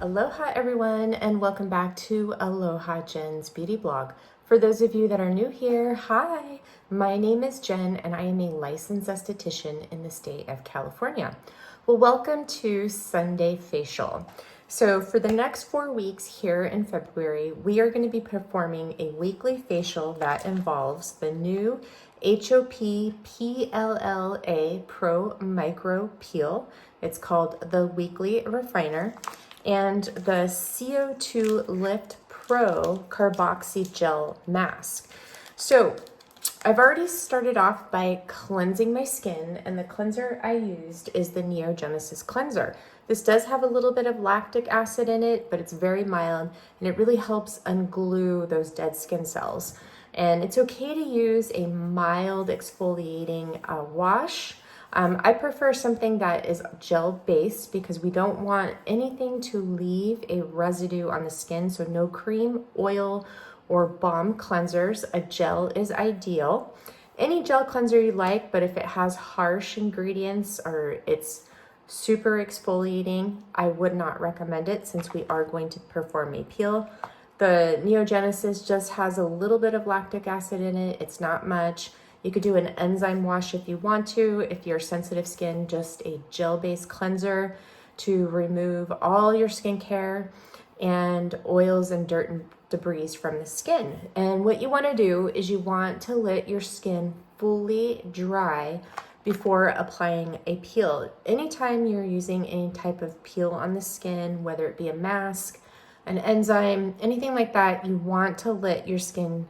Aloha everyone, and welcome back to Aloha Jen's Beauty Blog. For those of you that are new here, hi, my name is Jen and I am a licensed esthetician in the state of California. Well, welcome to Sunday Facial. So for the next 4 weeks here in February, we are going to be performing a weekly facial that involves the new HOP PLLA Pro Micro Peel. It's called the Weekly Refiner, and the CO2 Lift Pro Carboxy Gel Mask. So I've already started off by cleansing my skin, and the cleanser I used is the Neogenesis Cleanser. This does have a little bit of lactic acid in it, but it's very mild, and it really helps unglue those dead skin cells. And it's okay to use a mild exfoliating wash. I prefer something that is gel-based because we don't want anything to leave a residue on the skin, so no cream, oil, or balm cleansers. A gel is ideal. Any gel cleanser you like, but if it has harsh ingredients or it's super exfoliating, I would not recommend it since we are going to perform a peel. The Neogenesis just has a little bit of lactic acid in it. It's not much. You could do an enzyme wash if you want to. If you're sensitive skin, just a gel-based cleanser to remove all your skincare and oils and dirt and debris from the skin. And what you want to do is you want to let your skin fully dry before applying a peel. Anytime you're using any type of peel on the skin, whether it be a mask, an enzyme, anything like that, you want to let your skin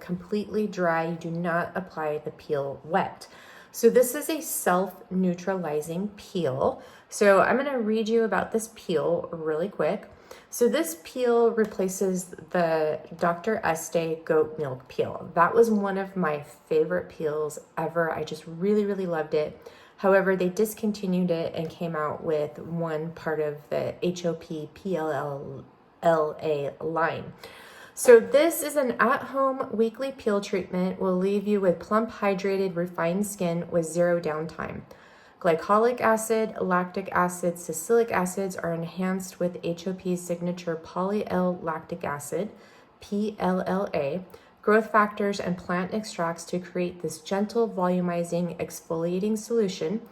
completely dry. You do not apply the peel wet. So this is a self-neutralizing peel. So I'm going to read you about this peel really quick. So this peel replaces the Dr. Estee goat milk peel. That was one of my favorite peels ever. I just really loved it. However, they discontinued it and came out with one part of the HOP PLLA line. So this is an at-home weekly peel treatment. Will leave you with plump, hydrated, refined skin with zero downtime. Glycolic acid, lactic acid, salicylic acids are enhanced with HOP's signature poly-L-lactic acid, PLLA, growth factors, and plant extracts to create this gentle, volumizing, exfoliating solution.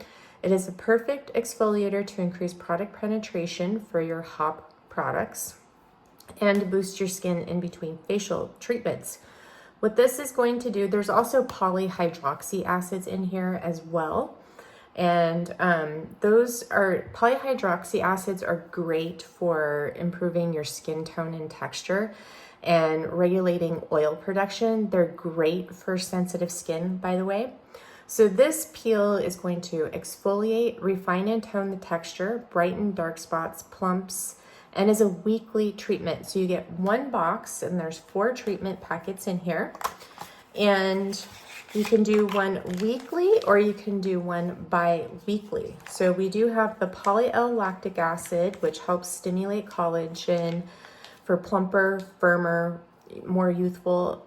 It is a perfect exfoliator to increase product penetration for your HOP products and boost your skin in between facial treatments. What this is going to do, there's also polyhydroxy acids in here as well. And those are, polyhydroxy acids are great for improving your skin tone and texture and regulating oil production. They're great for sensitive skin, by the way. So this peel is going to exfoliate, refine and tone the texture, brighten dark spots, plumps, and is a weekly treatment. So you get one box and there's 4 treatment packets in here. And you can do one weekly or you can do one bi-weekly. So we do have the poly-L-lactic acid, which helps stimulate collagen for plumper, firmer, more youthful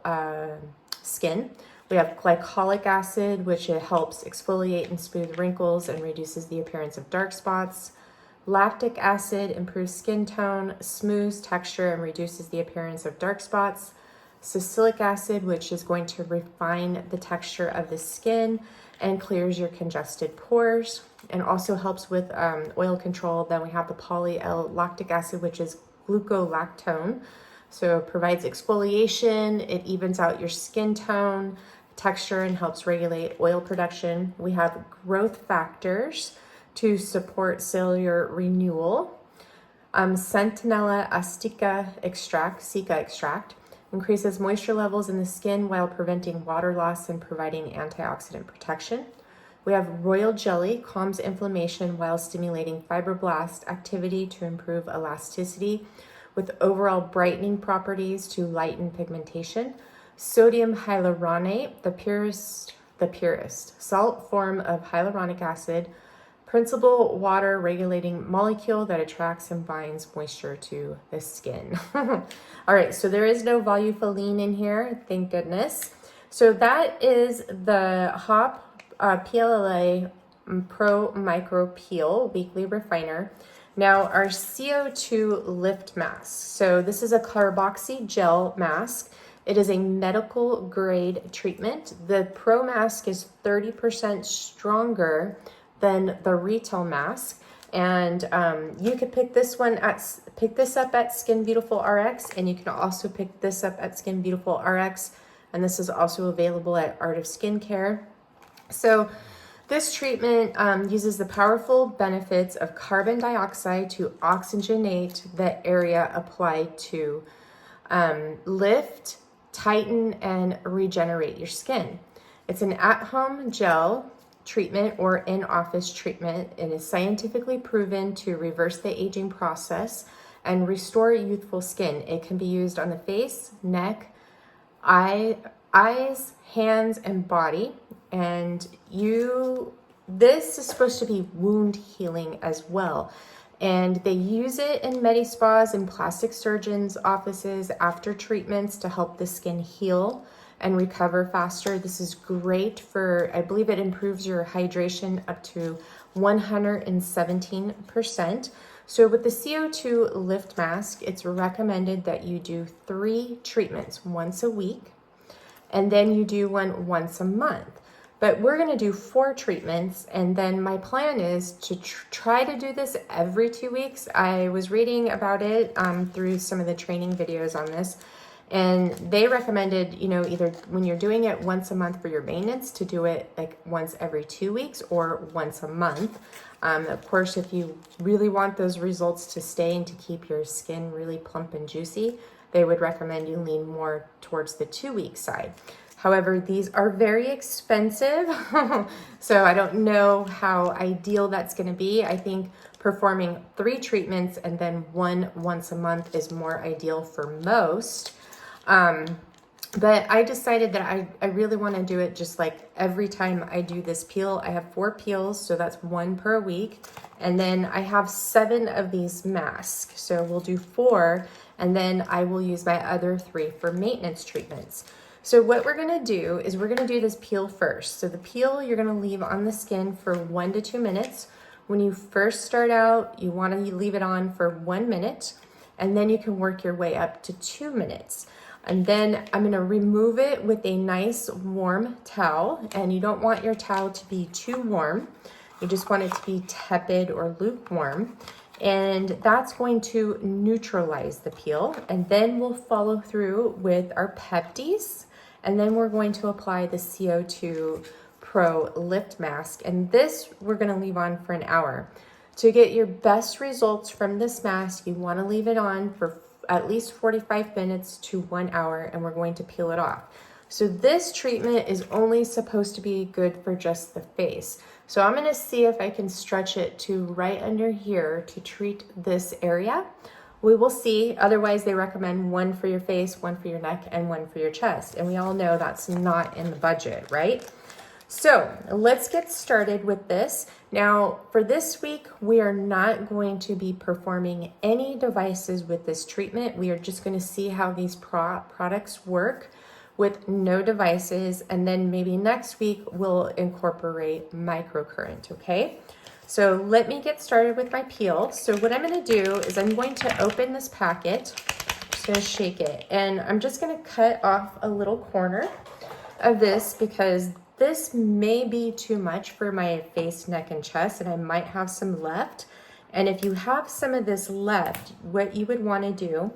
skin. We have glycolic acid, which it helps exfoliate and smooth wrinkles and reduces the appearance of dark spots. Lactic acid improves skin tone, smooths texture, and reduces the appearance of dark spots. Salicylic acid, which is going to refine the texture of the skin and clears your congested pores and also helps with oil control. Then we have the poly-L-lactic acid, which is glucolactone. So it provides exfoliation, it evens out your skin tone, texture, and helps regulate oil production. We have growth factors to support cellular renewal. Centinella astica extract, Cica extract, increases moisture levels in the skin while preventing water loss and providing antioxidant protection. We have royal jelly, calms inflammation while stimulating fibroblast activity to improve elasticity with overall brightening properties to lighten pigmentation. Sodium hyaluronate, the purest salt form of hyaluronic acid, principal water regulating molecule that attracts and binds moisture to the skin. All right, so there is no volufiline in here, thank goodness. So that is the HOP PLLA Pro Micro Peel Weekly Refiner. Now our CO2 Lift Mask. So this is a carboxy gel mask. It is a medical grade treatment. The Pro mask is 30% stronger than the retail mask. And you could pick this up at Skin Beautiful RX, and you can also pick this up at Skin Beautiful RX. And this is also available at Art of Skincare. So this treatment uses the powerful benefits of carbon dioxide to oxygenate the area applied to lift, tighten, and regenerate your skin. It's an at-home gel treatment or in-office treatment, and is scientifically proven to reverse the aging process and restore youthful skin. It can be used on the face, neck, eyes, hands, and body. And this is supposed to be wound healing as well. And they use it in medi spas and plastic surgeons' offices after treatments to help the skin heal and recover faster. This is great for, I believe it improves your hydration up to 117%. So with the CO2 Lift Mask, it's recommended that you do 3 treatments once a week, and then you do one once a month. But we're gonna do 4 treatments, and then my plan is to try to do this every 2 weeks. I was reading about it through some of the training videos on this, and they recommended, either when you're doing it once a month for your maintenance, to do it like once every 2 weeks or once a month. Of course, if you really want those results to stay and to keep your skin really plump and juicy, they would recommend you lean more towards the 2-week side. However, these are very expensive, so I don't know how ideal that's going to be. I think performing 3 treatments and then one once a month is more ideal for most. But I decided that I really want to do it just like every time I do this peel. I have 4 peels, so that's 1 per week. And then I have 7 of these masks. So we'll do 4, and then I will use my other 3 for maintenance treatments. So what we're gonna do is we're gonna do this peel first. So the peel you're gonna leave on the skin for 1 to 2 minutes. When you first start out, you wanna leave it on for 1 minute, and then you can work your way up to 2 minutes. And then I'm gonna remove it with a nice warm towel, and you don't want your towel to be too warm. You just want it to be tepid or lukewarm. And that's going to neutralize the peel. And then we'll follow through with our Pepties. And then we're going to apply the CO2 Pro Lift Mask. And this we're gonna leave on for an hour. To get your best results from this mask, you wanna leave it on for at least 45 minutes to 1 hour, and we're going to peel it off. So this treatment is only supposed to be good for just the face. So I'm gonna see if I can stretch it to right under here to treat this area. We will see. Otherwise, they recommend 1 for your face, 1 for your neck, and 1 for your chest. And we all know that's not in the budget, right? So let's get started with this. Now, for this week, we are not going to be performing any devices with this treatment. We are just gonna see how these products work with no devices. And then maybe next week, we'll incorporate microcurrent, okay? So let me get started with my peel. So what I'm gonna do is I'm going to open this packet. I'm just gonna shake it. And I'm just gonna cut off a little corner of this because this may be too much for my face, neck, and chest, and I might have some left. And if you have some of this left, what you would wanna do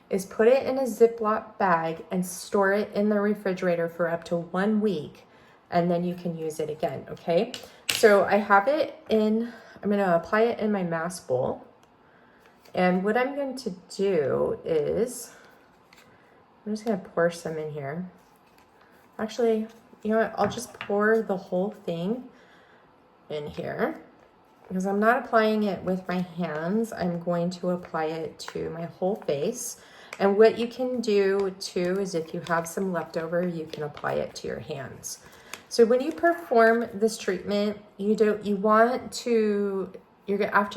is put it in a Ziploc bag and store it in the refrigerator for up to 1 week, and then you can use it again, okay? So I have it in, I'm gonna apply it in my mask bowl. And what I'm going to do is, I'm just gonna pour some in here. Actually, you know what, I'll just pour the whole thing in here because I'm not applying it with my hands. I'm going to apply it to my whole face. And what you can do too is if you have some leftover, you can apply it to your hands. So when you perform this treatment, after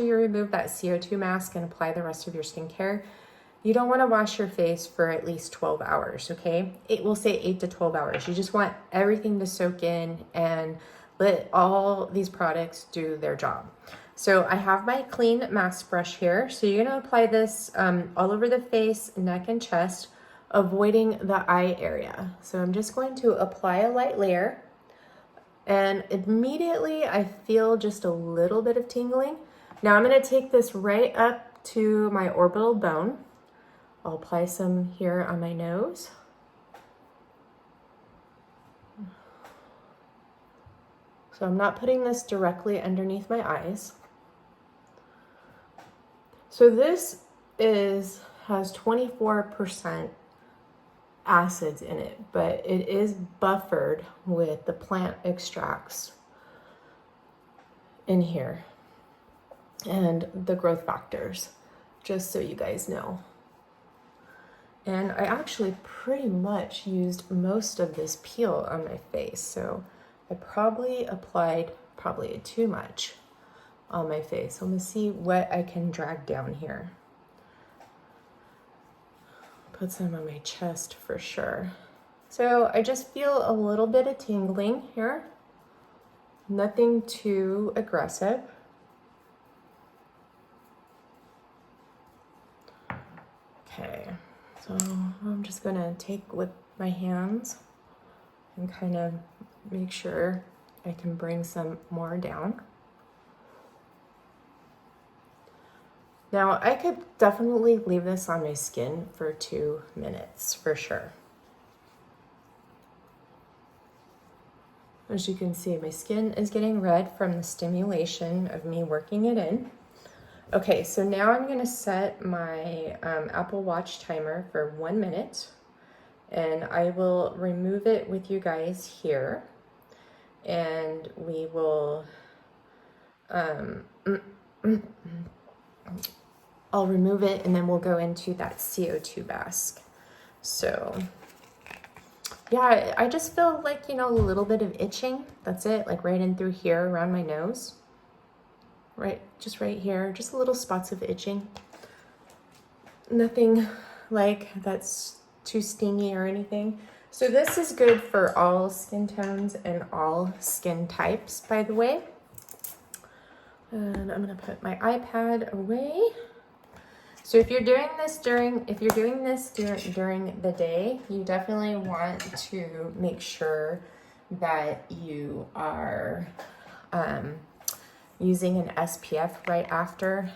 you remove that CO2 mask and apply the rest of your skincare, you don't want to wash your face for at least 12 hours, okay? It will say 8 to 12 hours. You just want everything to soak in and let all these products do their job. So I have my clean mask brush here. So you're gonna apply this all over the face, neck, and chest, avoiding the eye area. So I'm just going to apply a light layer, and immediately I feel just a little bit of tingling. Now I'm gonna take this right up to my orbital bone. I'll apply some here on my nose. So I'm not putting this directly underneath my eyes. So this has 24% acids in it, but it is buffered with the plant extracts in here and the growth factors, just so you guys know. And I actually pretty much used most of this peel on my face, so I probably applied too much on my face. So I'm gonna see what I can drag down here. Put some on my chest for sure. So I just feel a little bit of tingling here. Nothing too aggressive. Okay, so I'm just gonna take with my hands and kind of make sure I can bring some more down. Now I could definitely leave this on my skin for 2 minutes for sure. As you can see, my skin is getting red from the stimulation of me working it in. Okay, so now I'm gonna set my Apple Watch timer for 1 minute, and I will remove it with you guys here, and we will, I'll remove it and then we'll go into that CO2 mask. So yeah, I just feel like, you know, a little bit of itching. That's it, like right in through here around my nose. Right, just right here, just little spots of itching. Nothing like that's too stingy or anything. So this is good for all skin tones and all skin types, by the way. And I'm gonna put my iPad away. So if you're doing this during the day, you definitely want to make sure that you are using an SPF right after.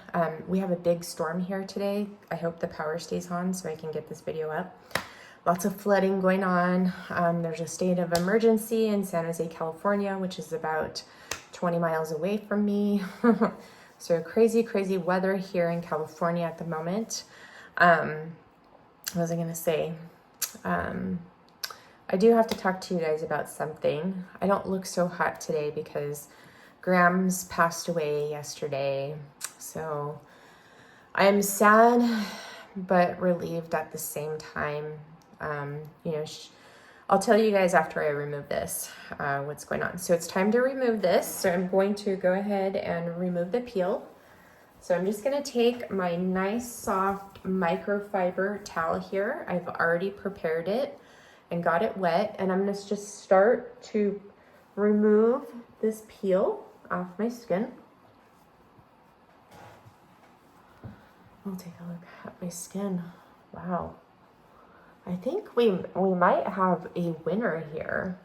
We have a big storm here today. I hope the power stays on so I can get this video up. Lots of flooding going on. There's a state of emergency in San Jose, California, which is about 20 miles away from me. So crazy, crazy weather here in California at the moment. What was I gonna say? I do have to talk to you guys about something. I don't look so hot today because Grams passed away yesterday. So I am sad, but relieved at the same time. You know, I'll tell you guys after I remove this what's going on. So it's time to remove this. So I'm going to go ahead and remove the peel. So I'm just gonna take my nice soft microfiber towel here. I've already prepared it and got it wet. And I'm gonna just start to remove this peel off my skin. I'll take a look at my skin. Wow. I think we might have a winner here.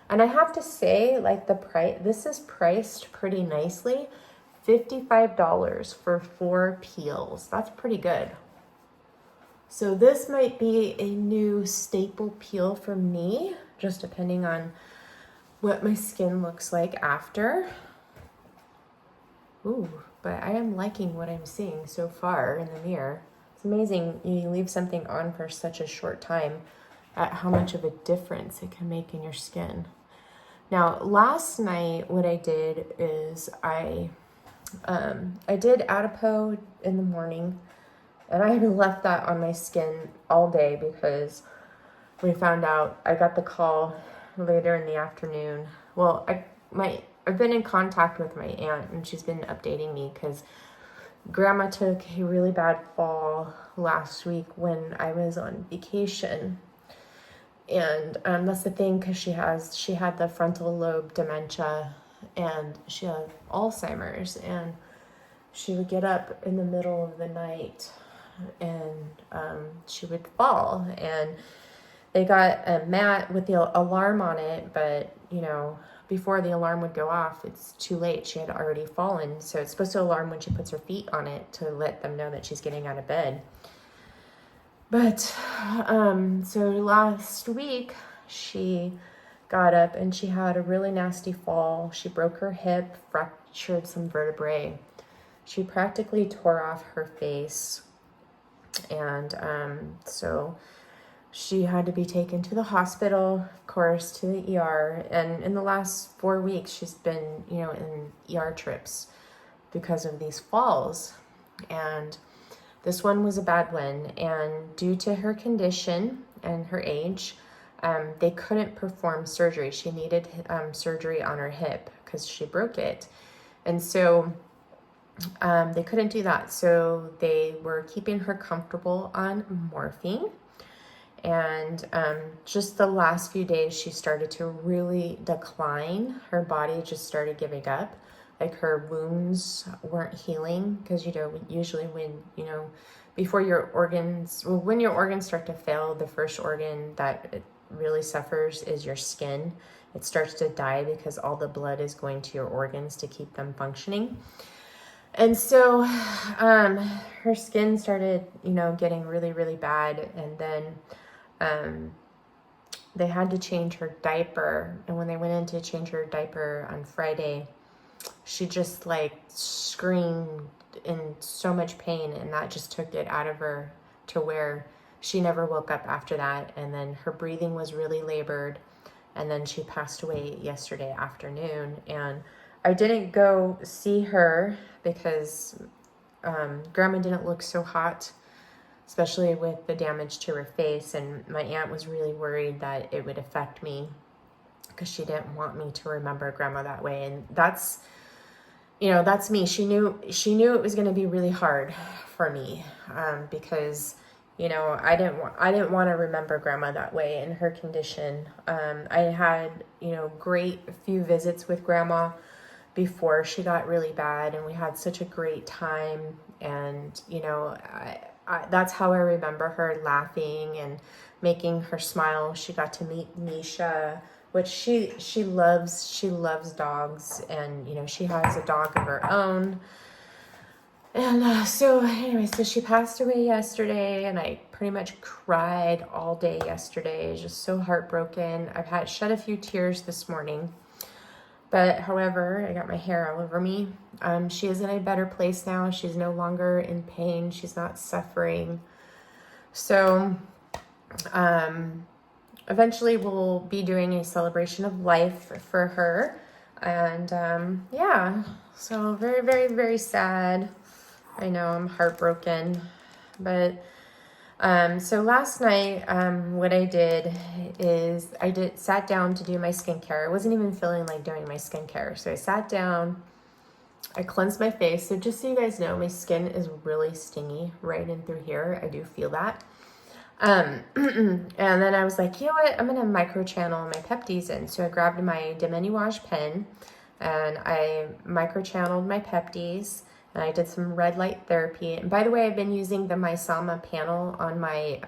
And I have to say, like, the price, this is priced pretty nicely. $55 for 4 peels. That's pretty good. So this might be a new staple peel for me, just depending on what my skin looks like after. Ooh, but I am liking what I'm seeing so far in the mirror. It's amazing you leave something on for such a short time at how much of a difference it can make in your skin. Now, last night, what I did is I did Aduro in the morning, and I left that on my skin all day because we found out, I got the call later in the afternoon. Well, I've been in contact with my aunt, and she's been updating me because Grandma took a really bad fall last week when I was on vacation. And that's the thing, because she had the frontal lobe dementia and she had Alzheimer's. And she would get up in the middle of the night and she would fall. And they got a mat with the alarm on it, but, you know, before the alarm would go off, it's too late. She had already fallen. So it's supposed to alarm when she puts her feet on it to let them know that she's getting out of bed. But so last week she got up and she had a really nasty fall. She broke her hip, fractured some vertebrae. She practically tore off her face. And so she had to be taken to the hospital, of course, to the ER. And in the last 4 weeks, she's been, you know, in ER trips because of these falls. And this one was a bad one. And due to her condition and her age, they couldn't perform surgery. She needed surgery on her hip because she broke it. And so they couldn't do that. So they were keeping her comfortable on morphine. And just the last few days, she started to really decline. Her body just started giving up. Like her wounds weren't healing because, you know, usually when, you know, before your organs, well, when your organs start to fail, the first organ that it really suffers is your skin. It starts to die because all the blood is going to your organs to keep them functioning. And so her skin started, you know, getting really, really bad. And then they had to change her diaper. And when they went in to change her diaper on Friday, she just like screamed in so much pain, and that just took it out of her to where she never woke up after that. And then her breathing was really labored, and then she passed away yesterday afternoon. And I didn't go see her because Grandma didn't look so hot, especially with the damage to her face, and my aunt was really worried that it would affect me because she didn't want me to remember Grandma that way. And that's, you know, that's me. She knew it was going to be really hard for me because, you know, I didn't want to remember Grandma that way in her condition. I had, you know, great few visits with Grandma before she got really bad, and we had such a great time. And, you know, that's how I remember her, laughing and making her smile. She got to meet Nisha, which she loves dogs, and, you know, she has a dog of her own. And so anyway, so she passed away yesterday, and I pretty much cried all day yesterday, just so heartbroken. I've shed a few tears this morning, but however, I got my hair all over me. She is in a better place now. She's no longer in pain. She's not suffering. So eventually we'll be doing a celebration of life for her. And yeah, so very, very, very sad. I know, I'm heartbroken. But so last night, what I did is sat down to do my skincare. I wasn't even feeling like doing my skincare. So I sat down, I cleansed my face. So just so you guys know, my skin is really stingy right in through here. I do feel that. And then I was like, you know what? I'm going to microchannel my Peptides in. So I grabbed my DeMenouage pen and I microchanneled my Peptides. And I did some red light therapy. And by the way, I've been using the Mysama panel on my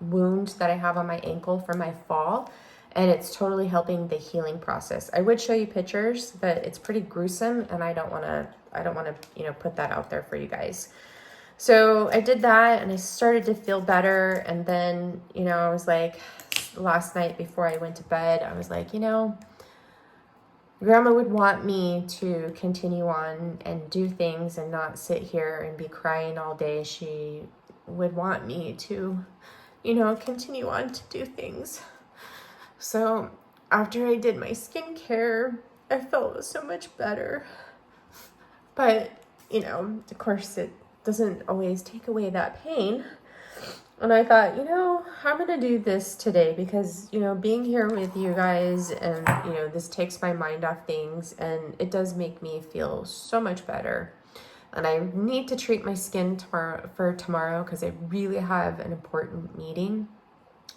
wound that I have on my ankle from my fall. And it's totally helping the healing process. I would show you pictures, but it's pretty gruesome. And I don't want to, you know, put that out there for you guys. So I did that and I started to feel better. And then, you know, I was like, last night before I went to bed, I was like, you know, Grandma would want me to continue on and do things and not sit here and be crying all day. She would want me to, you know, continue on to do things. So after I did my skincare, I felt so much better. But, you know, of course it doesn't always take away that pain. And I thought, you know, I'm going to do this today because, you know, being here with you guys and, you know, this takes my mind off things and it does make me feel so much better. And I need to treat my skin tomorrow because I really have an important meeting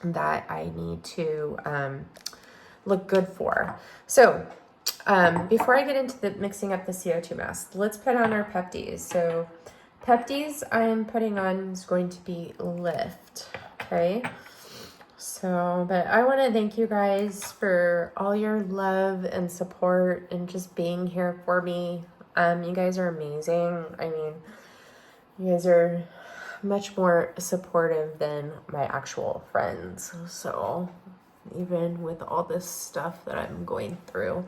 that I need to look good for. So Before I get into the mixing up the CO2 mask, let's put on our Pepties. So Pepties I'm putting on is going to be Lift, okay? So, but I want to thank you guys for all your love and support and just being here for me. You guys are amazing. I mean, you guys are much more supportive than my actual friends. So even with all this stuff that I'm going through,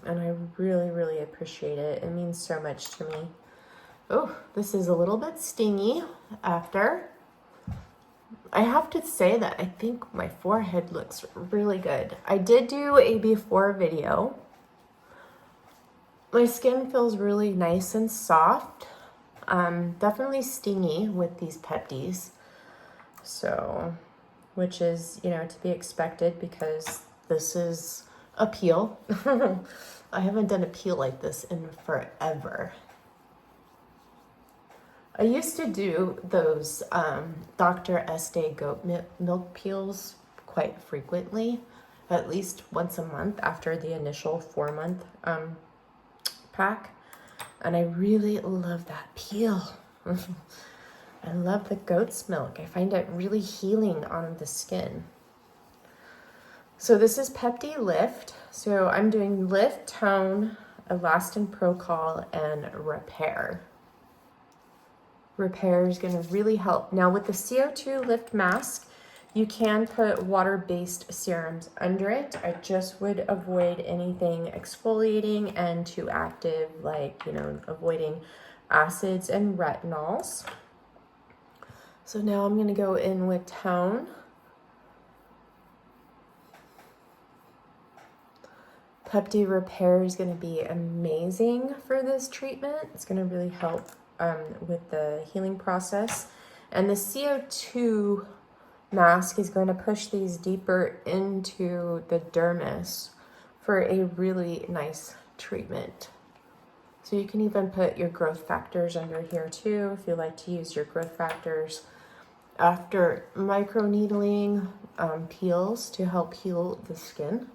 and I really, really appreciate it. It means so much to me. Oh, this is a little bit stingy after. I have to say that I think my forehead looks really good. I did do a before video. My skin feels really nice and soft. Definitely stingy with these Pepties. So, which is, you know, to be expected because this is a peel. I haven't done a peel like this in forever. I used to do those Dr. Estee goat milk peels quite frequently, at least once a month after the initial 4-month pack. And I really love that peel. I love the goat's milk. I find it really healing on the skin. So this is Pepti Lift. So I'm doing Lift, Tone, Elastin, Procol, and Repair. Repair is going to really help. Now with the CO2 Lift Mask, you can put water-based serums under it. I just would avoid anything exfoliating and too active, like, you know, avoiding acids and retinols. So now I'm going to go in with Tone. Pepti Repair is going to be amazing for this treatment. It's going to really help with the healing process. And the CO2 mask is going to push these deeper into the dermis for a really nice treatment. So you can even put your growth factors under here too, if you like to use your growth factors after microneedling peels to help heal the skin.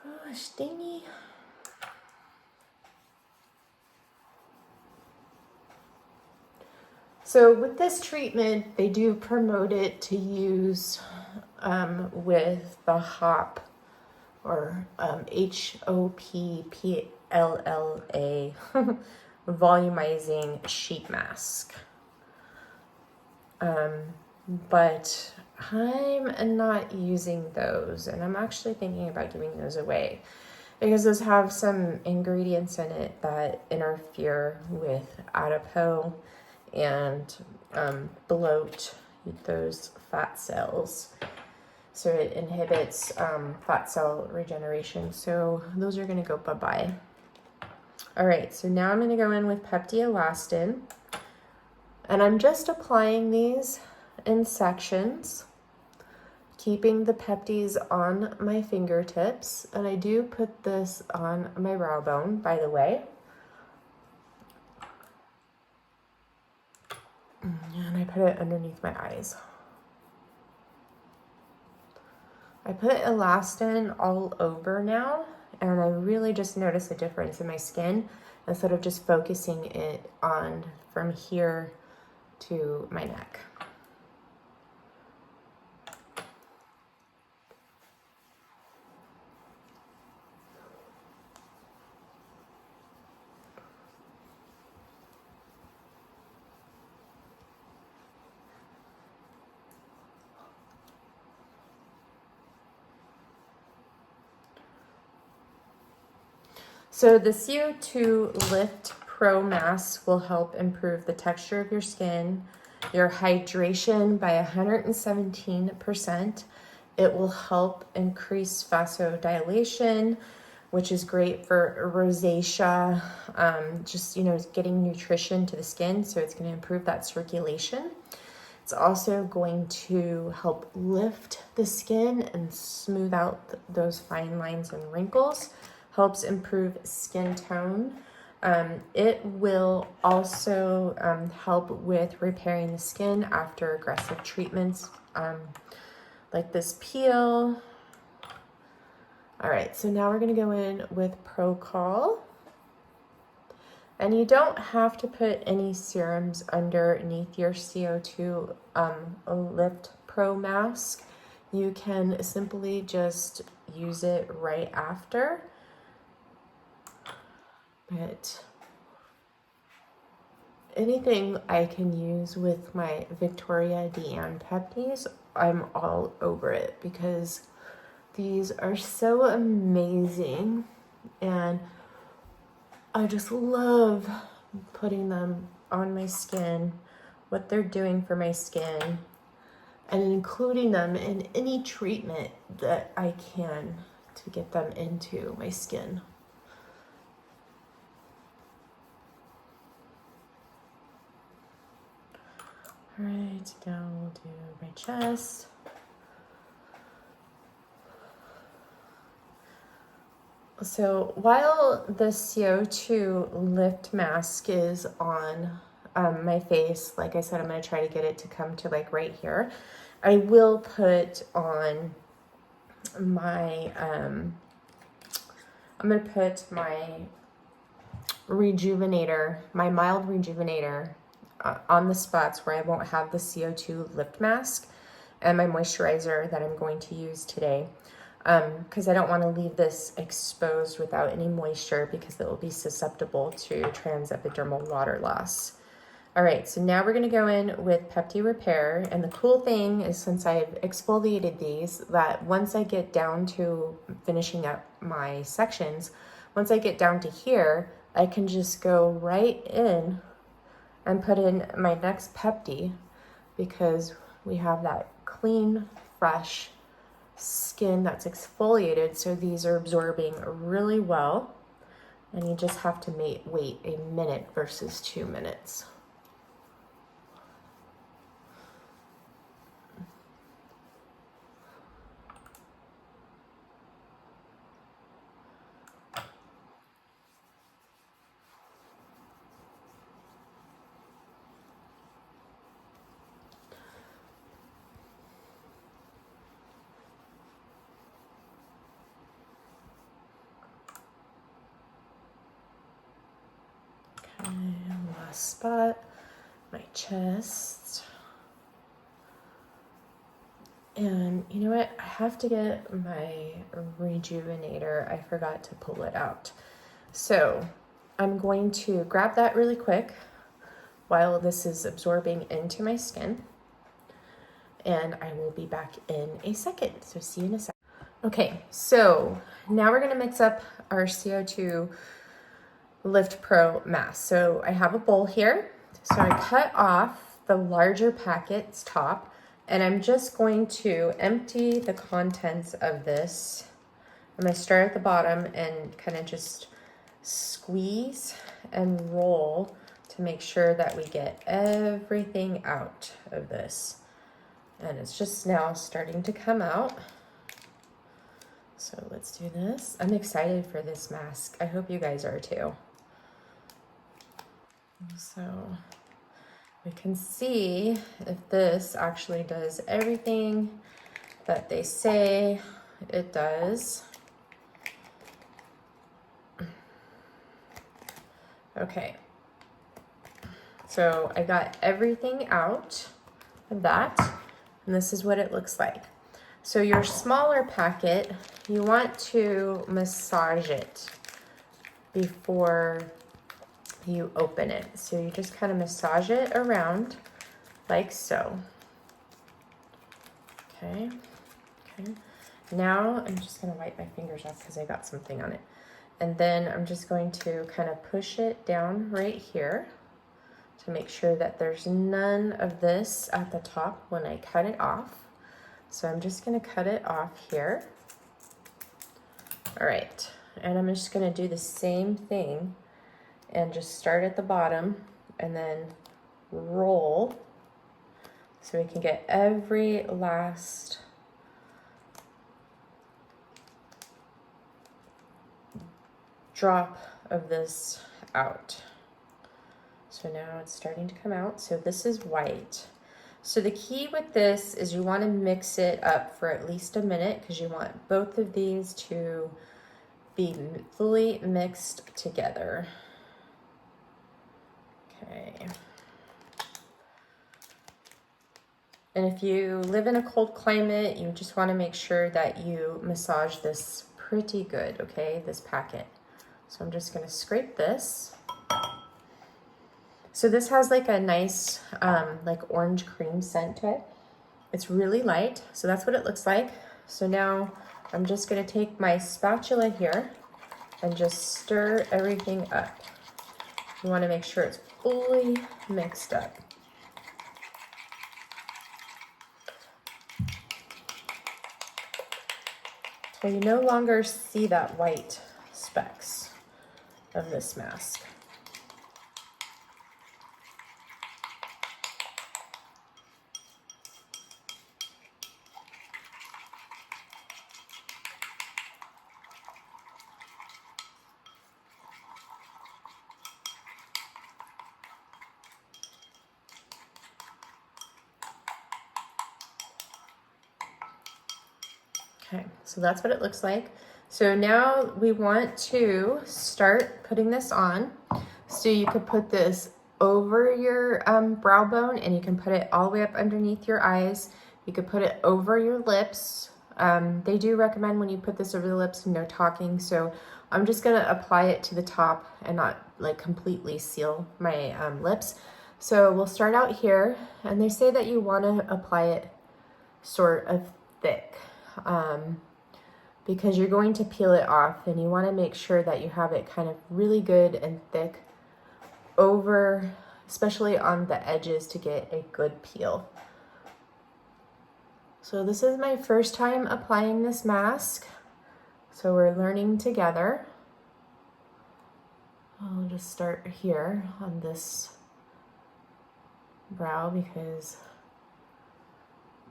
Oh, stingy. So with this treatment, they do promote it to use with the HOP or HOPPLLA volumizing sheet mask. But I'm not using those, and I'm actually thinking about giving those away because those have some ingredients in it that interfere with adipose and bloat those fat cells. So it inhibits fat cell regeneration. So those are going to go bye-bye. All right, so now I'm going to go in with Pepti Elastin. And I'm just applying these in sections, keeping the Peptis on my fingertips. And I do put this on my brow bone, by the way. And I put it underneath my eyes. I put Elastin all over now, and I really just notice a difference in my skin instead of just focusing it on from here to my neck. So the CO2 Lift Pro Mask will help improve the texture of your skin, your hydration by 117%. It will help increase vasodilation, which is great for rosacea, just, you know, getting nutrition to the skin. So it's going to improve that circulation. It's also going to help lift the skin and smooth out those fine lines and wrinkles. Helps improve skin tone. It will also help with repairing the skin after aggressive treatments, like this peel. All right, so now we're gonna go in with Procol. And you don't have to put any serums underneath your CO2 Lift Pro mask. You can simply just use it right after. But anything I can use with my Victoria Deanne Pepties, I'm all over it because these are so amazing, and I just love putting them on my skin, what they're doing for my skin, and including them in any treatment that I can to get them into my skin. All right, now we'll do my chest. So while the CO2 Lift mask is on my face, like I said, I'm going to try to get it to come to like right here. I will put on my, I'm going to put my Rejuvenator, my mild Rejuvenator on the spots where I won't have the CO2 Lift mask, and my moisturizer that I'm going to use today. Because I don't want to leave this exposed without any moisture because it will be susceptible to transepidermal water loss. All right, so now we're going to go in with Pepti Repair. And the cool thing is, since I've exfoliated these, that once I get down to finishing up my sections, once I get down to here, I can just go right in and put in my next Pepti because we have that clean, fresh skin that's exfoliated, so these are absorbing really well, and you just have to wait a minute versus 2 minutes. Last spot, my chest. And you know what? I have to get my Rejuvenator. I forgot to pull it out. So I'm going to grab that really quick while this is absorbing into my skin. And I will be back in a second. So see you in a second. Okay, so now we're going to mix up our CO2 Lift Pro mask. So I have a bowl here. So I cut off the larger packet's top, and I'm just going to empty the contents of this. I'm going to start at the bottom and kind of just squeeze and roll to make sure that we get everything out of this. And it's just now starting to come out. So let's do this. I'm excited for this mask. I hope you guys are too. So we can see if this actually does everything that they say it does. Okay, so I got everything out of that, and this is what it looks like. So your smaller packet, you want to massage it before you open it. So you just kind of massage it around like so. Okay. Now I'm just going to wipe my fingers off because I got something on it. And then I'm just going to kind of push it down right here to make sure that there's none of this at the top when I cut it off. So I'm just going to cut it off here. All right. And I'm just going to do the same thing and just start at the bottom and then roll so we can get every last drop of this out. So now it's starting to come out. So this is white. So the key with this is you want to mix it up for at least a minute because you want both of these to be fully mixed together. Okay. And if you live in a cold climate, you just want to make sure that you massage this pretty good, okay, this packet. So I'm just going to scrape this. So this has like a nice like orange cream scent to it. It's really light, so that's what it looks like. So now I'm just going to take my spatula here and just stir everything up. You want to make sure it's fully mixed up. So you no longer see that white specks of this mask. Okay, so that's what it looks like. So now we want to start putting this on. So you could put this over your brow bone, and you can put it all the way up underneath your eyes. You could put it over your lips. They do recommend when you put this over the lips, no talking. So I'm just gonna apply it to the top and not like completely seal my lips. So we'll start out here, and they say that you wanna apply it sort of thick. Because you're going to peel it off, and you want to make sure that you have it kind of really good and thick over, especially on the edges, to get a good peel. So this is my first time applying this mask, so we're learning together. I'll just start here on this brow because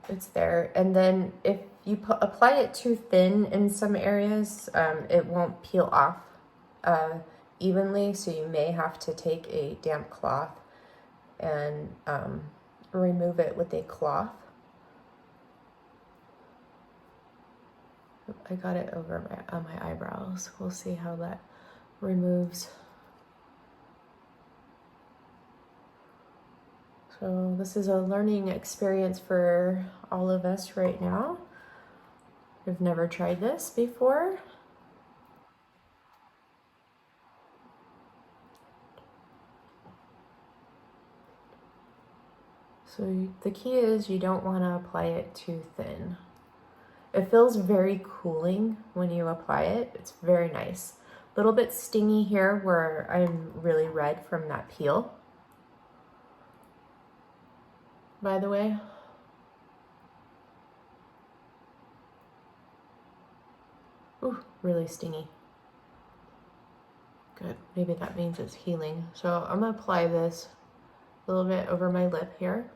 it's there, and then if you apply it too thin in some areas, it won't peel off evenly, so you may have to take a damp cloth and remove it with a cloth. I got it over my eyebrows. We'll see how that removes. So this is a learning experience for all of us right now. I've never tried this before. So the key is you don't want to apply it too thin. It feels very cooling when you apply it. It's very nice. A little bit stingy here where I'm really red from that peel, by the way. Ooh, really stingy. Good, maybe that means it's healing. So I'm gonna apply this a little bit over my lip here.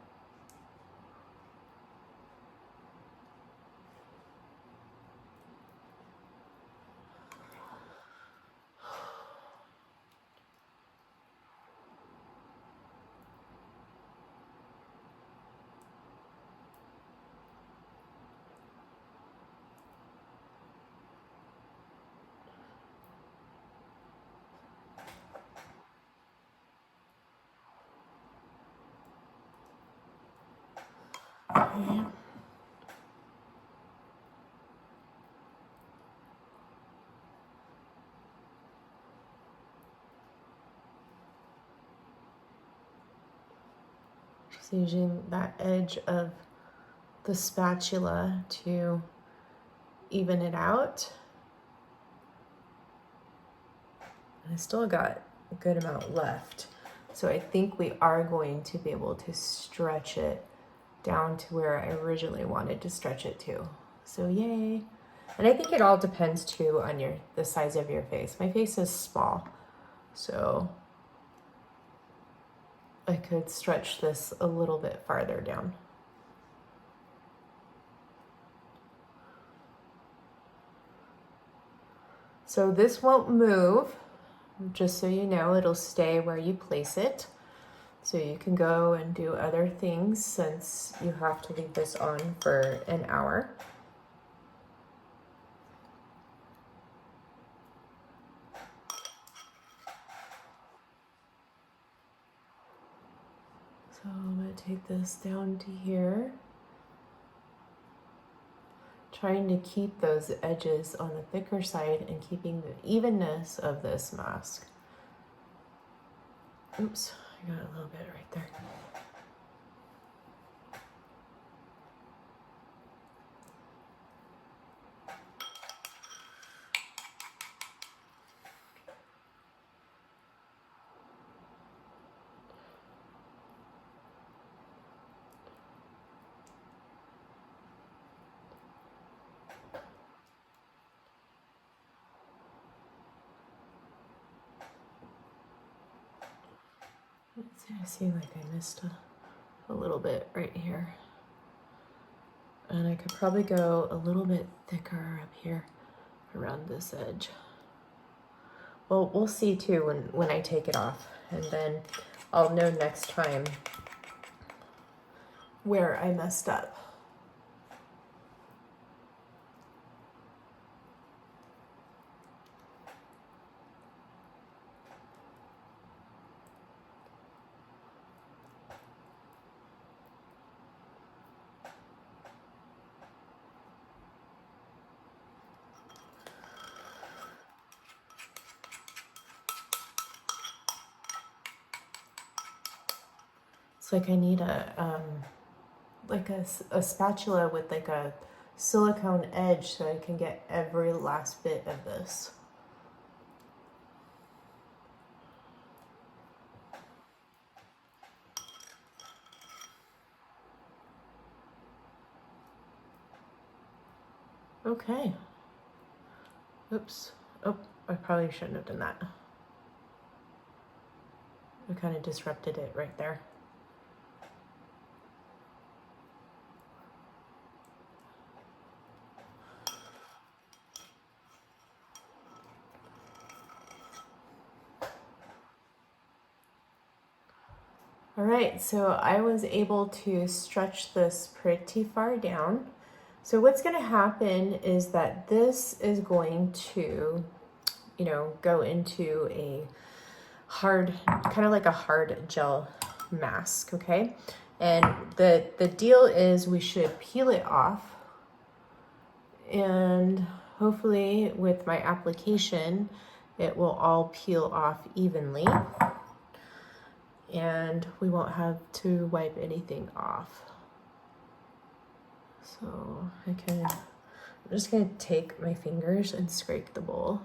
Okay. Just using that edge of the spatula to even it out. I still got a good amount left. So I think we are going to be able to stretch it down to where I originally wanted to stretch it to. So yay. And I think it all depends too on the size of your face. My face is small, so I could stretch this a little bit farther down. So this won't move, just so you know, it'll stay where you place it. So you can go and do other things since you have to leave this on for an hour. So I'm going to take this down to here. Trying to keep those edges on the thicker side and keeping the evenness of this mask. Oops, I got a little bit right there. I see like I missed a little bit right here. And I could probably go a little bit thicker up here around this edge. Well, we'll see too when I take it off, and then I'll know next time where I messed up. It's like I need a spatula with like a silicone edge so I can get every last bit of this. Okay. Oops. Oh, I probably shouldn't have done that. I kind of disrupted it right there. All right, so I was able to stretch this pretty far down. So what's going to happen is that this is going to, go into a hard, kind of like a hard gel mask, okay? And the deal is we should peel it off, and hopefully with my application, it will all peel off evenly. And we won't have to wipe anything off. So I'm just gonna take my fingers and scrape the bowl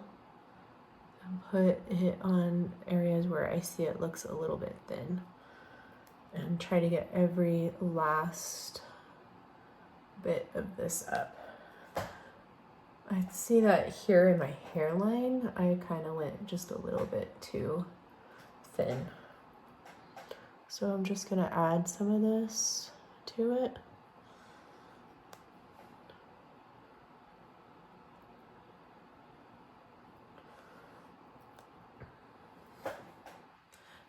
and put it on areas where I see it looks a little bit thin, and try to get every last bit of this up. I see that here in my hairline, I kind of went just a little bit too thin. So I'm just gonna add some of this to it.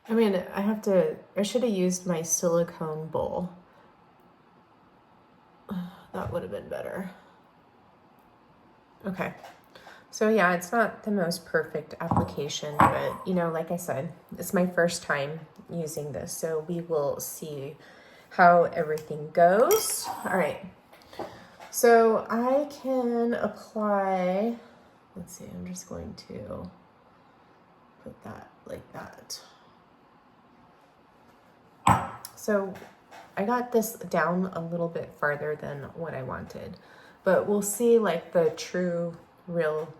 I mean, I should have used my silicone bowl. That would have been better. Okay. So yeah, it's not the most perfect application, but like I said, it's my first time using this, so we will see how everything goes. All right, so I can apply, let's see, I'm just going to put that like that. So I got this down a little bit farther than what I wanted, but we'll see like the true, real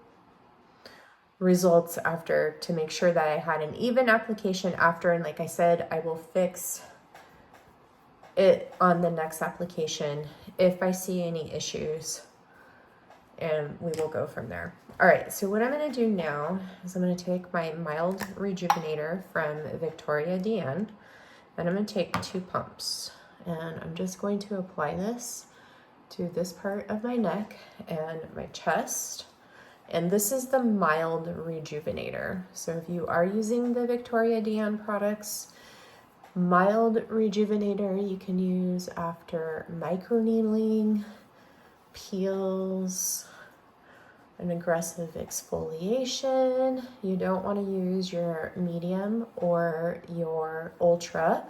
results after, to make sure that I had an even application after. And like I said, I will fix it on the next application if I see any issues, and we will go from there. All right, so what I'm going to do now is I'm going to take my mild rejuvenator from Victoria DN, and I'm going to take 2 pumps, and I'm just going to apply this to this part of my neck and my chest. And this is the mild rejuvenator. So if you are using the Victoria DN products, mild rejuvenator you can use after microneedling, peels, an aggressive exfoliation. You don't want to use your medium or your ultra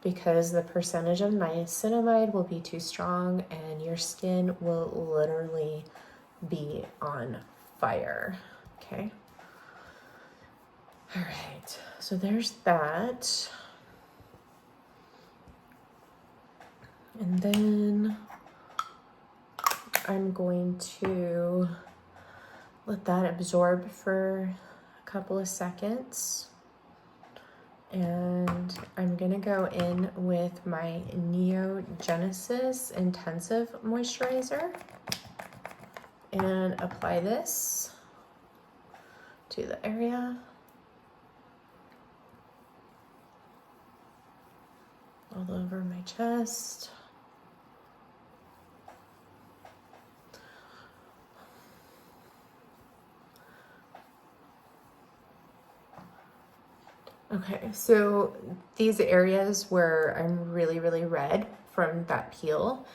because the percentage of niacinamide will be too strong and your skin will literally be on fire. Okay. All right, so there's that. And then I'm going to let that absorb for a couple of seconds. And I'm gonna go in with my Neogenesis Intensive Moisturizer and apply this to the area. All over my chest. Okay, so these areas where I'm really red from that peel,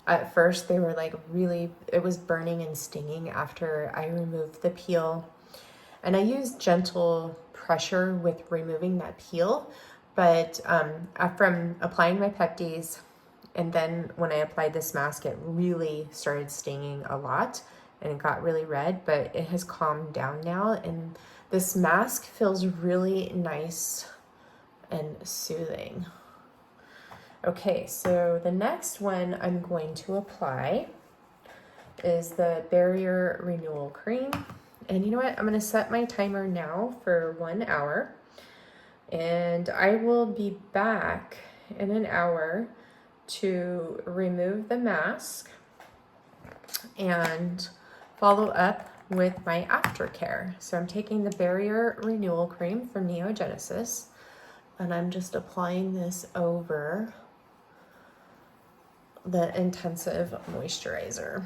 at first they were like really, it was burning and stinging after I removed the peel. And I used gentle pressure with removing that peel, but from applying my Peptis, and then when I applied this mask, it really started stinging a lot and it got really red, but it has calmed down now. And this mask feels really nice and soothing. Okay, so the next one I'm going to apply is the Barrier Renewal Cream. And you know what? I'm going to set my timer now for 1 hour. And I will be back in an hour to remove the mask and follow up with my aftercare. So I'm taking the Barrier Renewal Cream from Neogenesis, and I'm just applying this over the intensive moisturizer.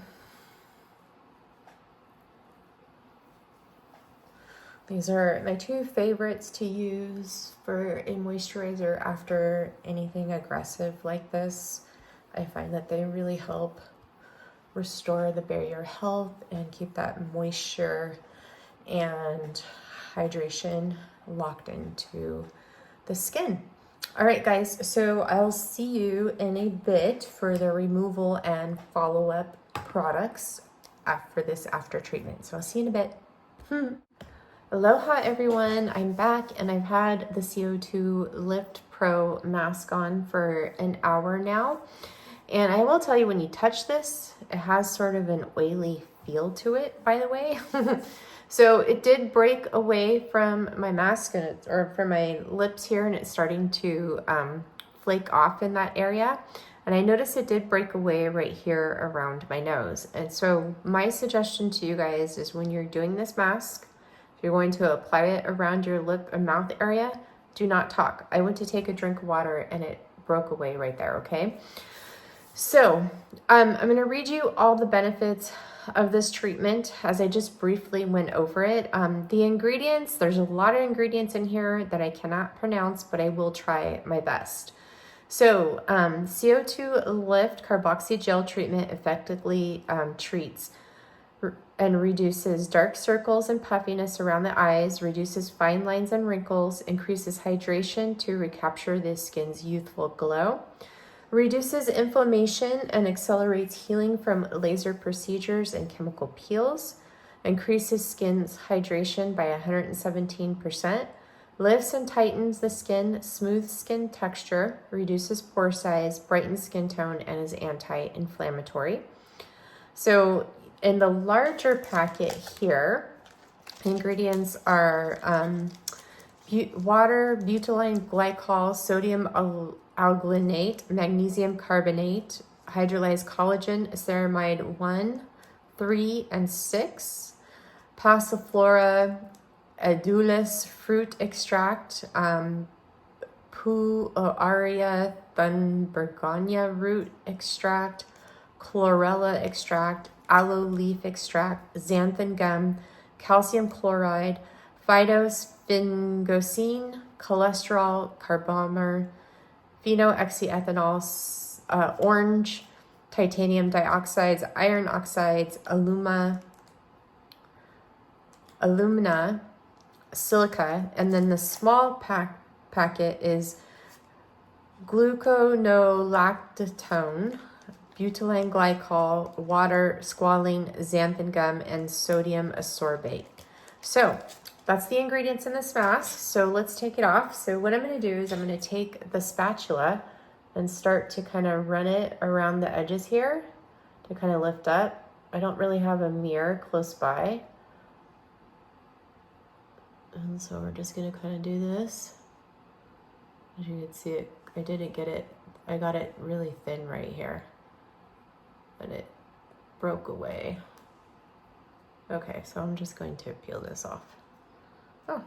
These are my two favorites to use for a moisturizer after anything aggressive like this. I find that they really help restore the barrier health and keep that moisture and hydration locked into the skin. All right, guys, so I'll see you in a bit for the removal and follow-up products for this after treatment. So I'll see you in a bit. Aloha everyone, I'm back and I've had the CO2 Lift Pro mask on for an hour now. And I will tell you, when you touch this, it has sort of an oily feel to it, by the way. So it did break away from my mask or from my lips here, and it's starting to flake off in that area. And I noticed it did break away right here around my nose. And so my suggestion to you guys is, when you're doing this mask, if you're going to apply it around your lip and mouth area, do not talk. I went to take a drink of water and it broke away right there, okay? So I'm going to read you all the benefits of this treatment as I just briefly went over it. The ingredients, there's a lot of ingredients in here that I cannot pronounce, but I will try my best. So CO2 Lift Carboxy Gel Treatment effectively treats and reduces dark circles and puffiness around the eyes, reduces fine lines and wrinkles, increases hydration to recapture the skin's youthful glow, reduces inflammation and accelerates healing from laser procedures and chemical peels, increases skin's hydration by 117%, lifts and tightens the skin, smooths skin texture, reduces pore size, brightens skin tone, and is anti-inflammatory. So in the larger packet here, ingredients are water, butylene glycol, sodium alginate, magnesium carbonate, hydrolyzed collagen, ceramide 1, 3, and 6, Passiflora edulis fruit extract, Puaria thunbergania root extract, chlorella extract, aloe leaf extract, xanthan gum, calcium chloride, phytosphingosine, cholesterol, carbomer, phenoxyethanol, orange, titanium dioxides, iron oxides, alumina, silica, and then the small packet is gluconolactone, butylene glycol, water, squalene, xanthan gum, and sodium ascorbate. So that's the ingredients in this mask. So let's take it off. So what I'm going to do is I'm going to take the spatula and start to kind of run it around the edges here to kind of lift up. I don't really have a mirror close by. And so we're just going to kind of do this. As you can see, I didn't get it. I got it really thin right here. And it broke away. Okay, so I'm just going to peel this off. Oh,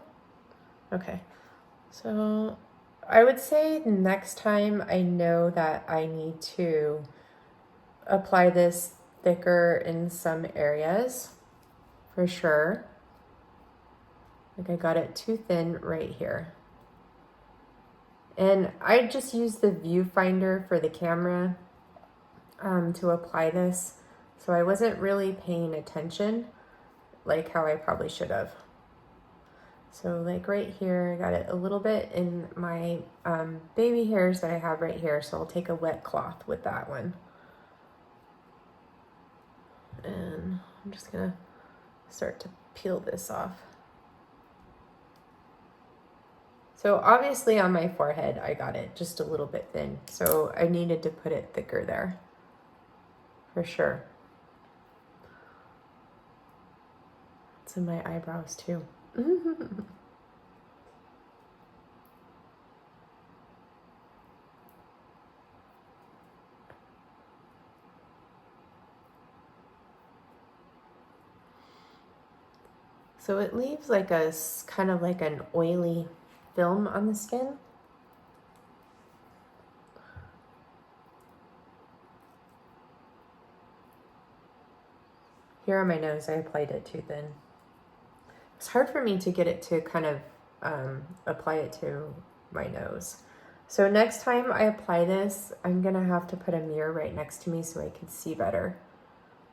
okay. So I would say next time I know that I need to apply this thicker in some areas, for sure. Like I got it too thin right here. And I just use the viewfinder for the camera to apply this. So I wasn't really paying attention like how I probably should have. So like right here, I got it a little bit in my baby hairs that I have right here. So I'll take a wet cloth with that one. And I'm just gonna start to peel this off. So obviously on my forehead, I got it just a little bit thin. So I needed to put it thicker there, for sure. It's in my eyebrows too. So it leaves like a kind of like an oily film on the skin. Here on my nose, I applied it too thin. It's hard for me to get it to kind of apply it to my nose. So next time I apply this, I'm gonna have to put a mirror right next to me so I can see better.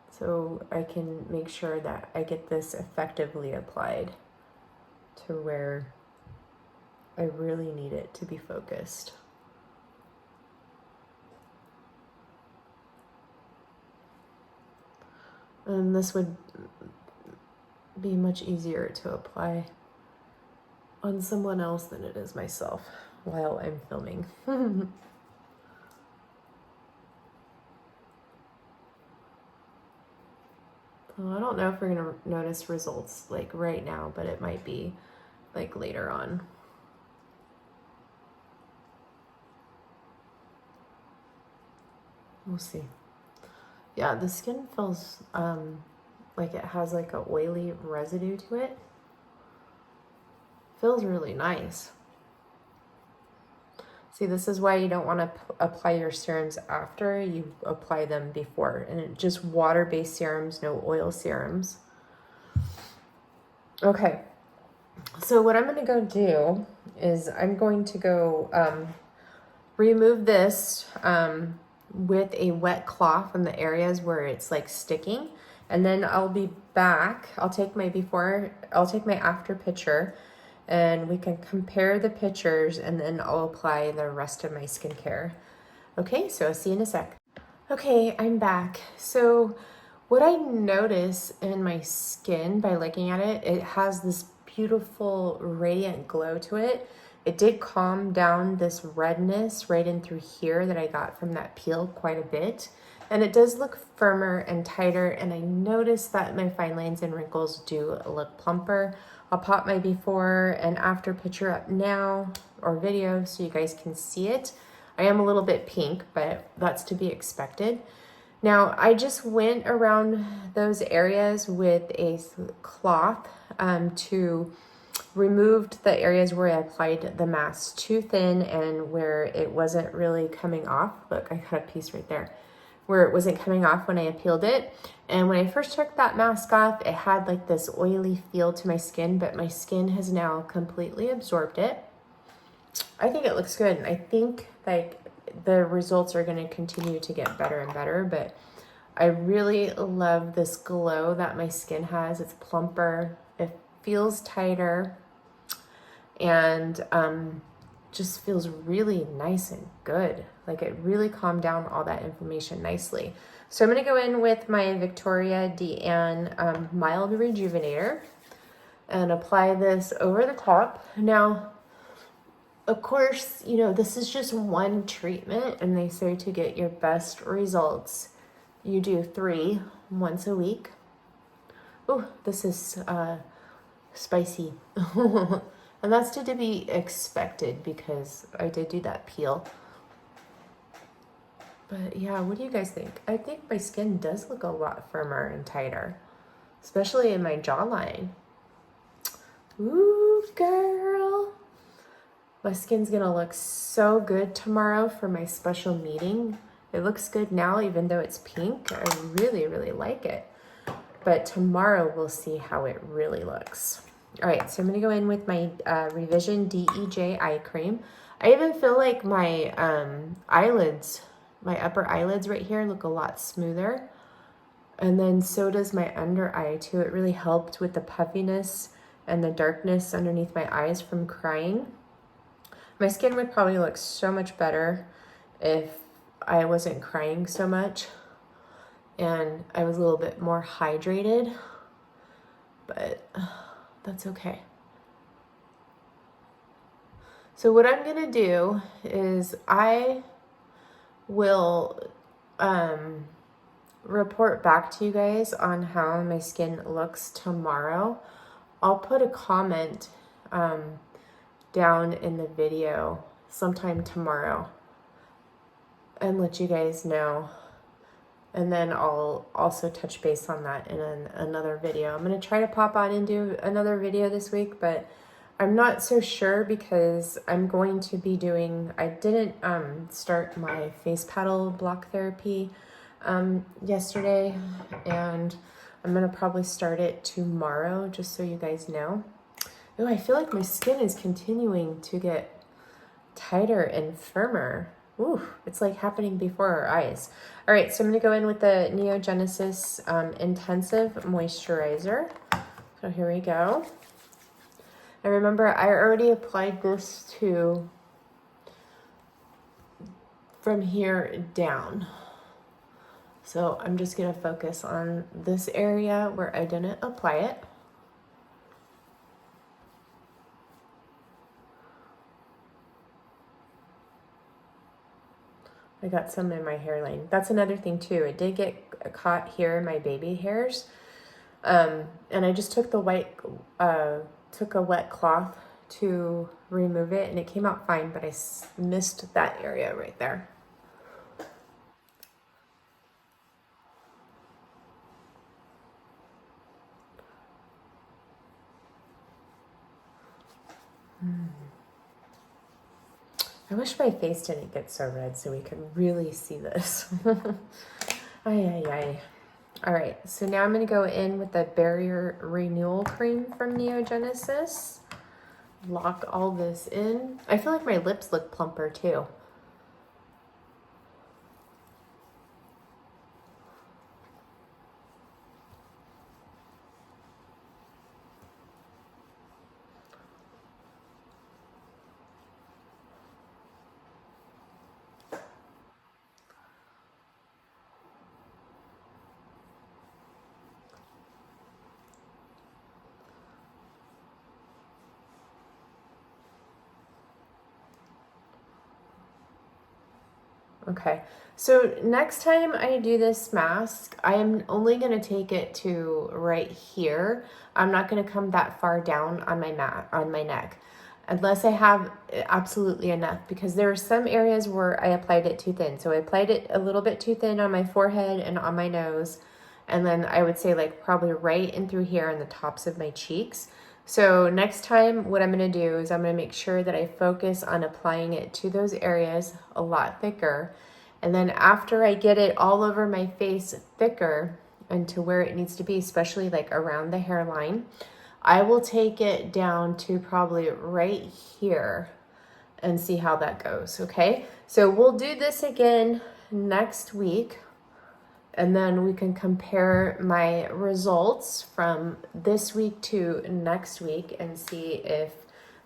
So I can make sure that I get this effectively applied to where I really need it to be focused. And this would be much easier to apply on someone else than it is myself while I'm filming. Well, I don't know if we're gonna notice results like right now, but it might be like later on. We'll see. Yeah, the skin feels like it has like a oily residue to it. Feels really nice. See, this is why you don't want to apply your serums after you apply them before. And just water-based serums, no oil serums. Okay, so what I'm going to go do is I'm going to go remove this with a wet cloth in the areas where it's like sticking. And then I'll be back. I'll take my after picture, and we can compare the pictures, and then I'll apply the rest of my skincare. Okay, so I'll see you in a sec. Okay, I'm back. So what I notice in my skin by looking at it, it has this beautiful radiant glow to it. It did calm down this redness right in through here that I got from that peel quite a bit. And it does look firmer and tighter, and I noticed that my fine lines and wrinkles do look plumper. I'll pop my before and after picture up now, or video, so you guys can see it. I am a little bit pink, but that's to be expected. Now, I just went around those areas with a cloth to remove the areas where I applied the mask too thin and where it wasn't really coming off. Look, I got a piece right there where it wasn't coming off when I peeled it. And when I first took that mask off, it had like this oily feel to my skin, but my skin has now completely absorbed it. I think it looks good. And I think like the results are going to continue to get better and better, but I really love this glow that my skin has. It's plumper, it feels tighter, and just feels really nice and good. Like it really calmed down all that inflammation nicely. So I'm going to go in with my Victoria Deanne Mild Rejuvenator and apply this over the top. Now, of course, you know, this is just one treatment, and they say to get your best results, you do 3 once a week. Oh, this is spicy. And that's to be expected because I did do that peel. But yeah, what do you guys think? I think my skin does look a lot firmer and tighter, especially in my jawline. Ooh, girl. My skin's gonna look so good tomorrow for my special meeting. It looks good now, even though it's pink. I really, really like it. But tomorrow we'll see how it really looks. All right, so I'm gonna go in with my Revision DEJ Eye Cream. I even feel like my eyelids, my upper eyelids right here look a lot smoother. And then so does my under eye too. It really helped with the puffiness and the darkness underneath my eyes from crying. My skin would probably look so much better if I wasn't crying so much and I was a little bit more hydrated, but that's okay. So what I'm gonna do is I will report back to you guys on how my skin looks tomorrow. I'll put a comment down in the video sometime tomorrow and let you guys know. And then I'll also touch base on that in another video. I'm going to try to pop on and do another video this week, but I'm not so sure because I'm going to be doing, I didn't start my face paddle block therapy yesterday, and I'm going to probably start it tomorrow, just so you guys know. Oh, I feel like my skin is continuing to get tighter and firmer. Ooh, it's like happening before our eyes. All right, so I'm gonna go in with the Neogenesis Intensive Moisturizer. So here we go. And remember, I already applied this to from here down. So I'm just gonna focus on this area where I didn't apply it. I got some in my hairline. That's another thing too. It did get caught here in my baby hairs. And I just took the took a wet cloth to remove it, and it came out fine, but I missed that area right there. I wish my face didn't get so red so we could really see this. Ay, ay, ay. All right, so now I'm going to go in with the Barrier Renewal Cream from Neogenesis. Lock all this in. I feel like my lips look plumper too. Okay, so next time I do this mask, I am only going to take it to right here. I'm not going to come that far down on my neck unless I have absolutely enough, because there are some areas where I applied it too thin. So I applied it a little bit too thin on my forehead and on my nose, and then I would say like probably right in through here on the tops of my cheeks. So next time what I'm going to do is I'm going to make sure that I focus on applying it to those areas a lot thicker. And then after I get it all over my face thicker and to where it needs to be, especially like around the hairline, I will take it down to probably right here and see how that goes, okay? So we'll do this again next week, and then we can compare my results from this week to next week and see if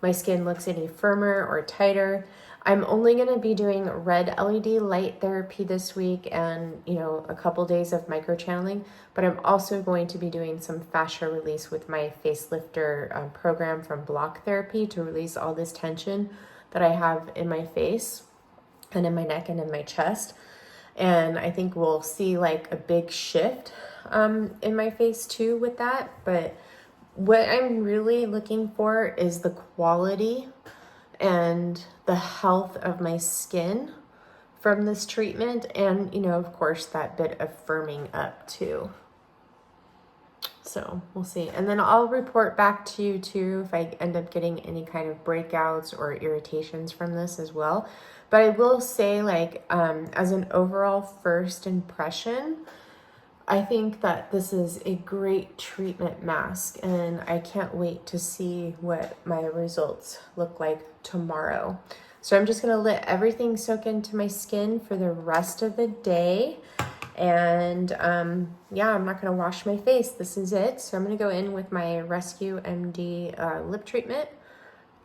my skin looks any firmer or tighter. I'm only going to be doing red LED light therapy this week and, you know, a couple days of microchanneling, but I'm also going to be doing some fascia release with my facelifter program from Block Therapy to release all this tension that I have in my face and in my neck and in my chest. And I think we'll see like a big shift in my face too with that. But what I'm really looking for is the quality and the health of my skin from this treatment. And, you know, of course, that bit of firming up too. So we'll see. And then I'll report back to you too if I end up getting any kind of breakouts or irritations from this as well. But I will say, like, as an overall first impression, I think that this is a great treatment mask, and I can't wait to see what my results look like tomorrow. So I'm just going to let everything soak into my skin for the rest of the day. And yeah, I'm not going to wash my face. This is it. So I'm going to go in with my Rescue MD lip treatment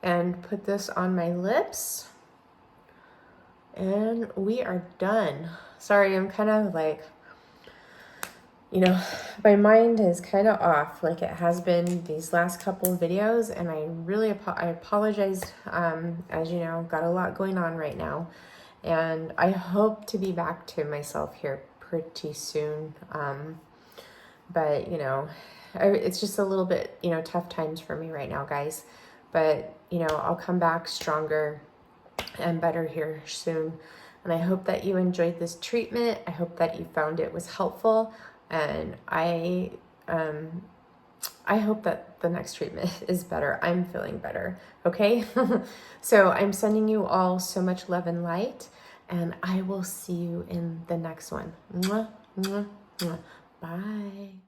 and put this on my lips. And we are done. Sorry, I'm kind of like, you know, my mind is kind of off like it has been these last couple of videos, and I really I apologize. As you know, got a lot going on right now, and I hope to be back to myself here pretty soon. But you know, it's just a little bit, you know, tough times for me right now, guys. But you know, I'll come back stronger and better here soon. And I hope that you enjoyed this treatment. I hope that you found it was helpful. And I hope that the next treatment is better. I'm feeling better, okay? So I'm sending you all so much love and light, and I will see you in the next one. Mwah, mwah, mwah. Bye.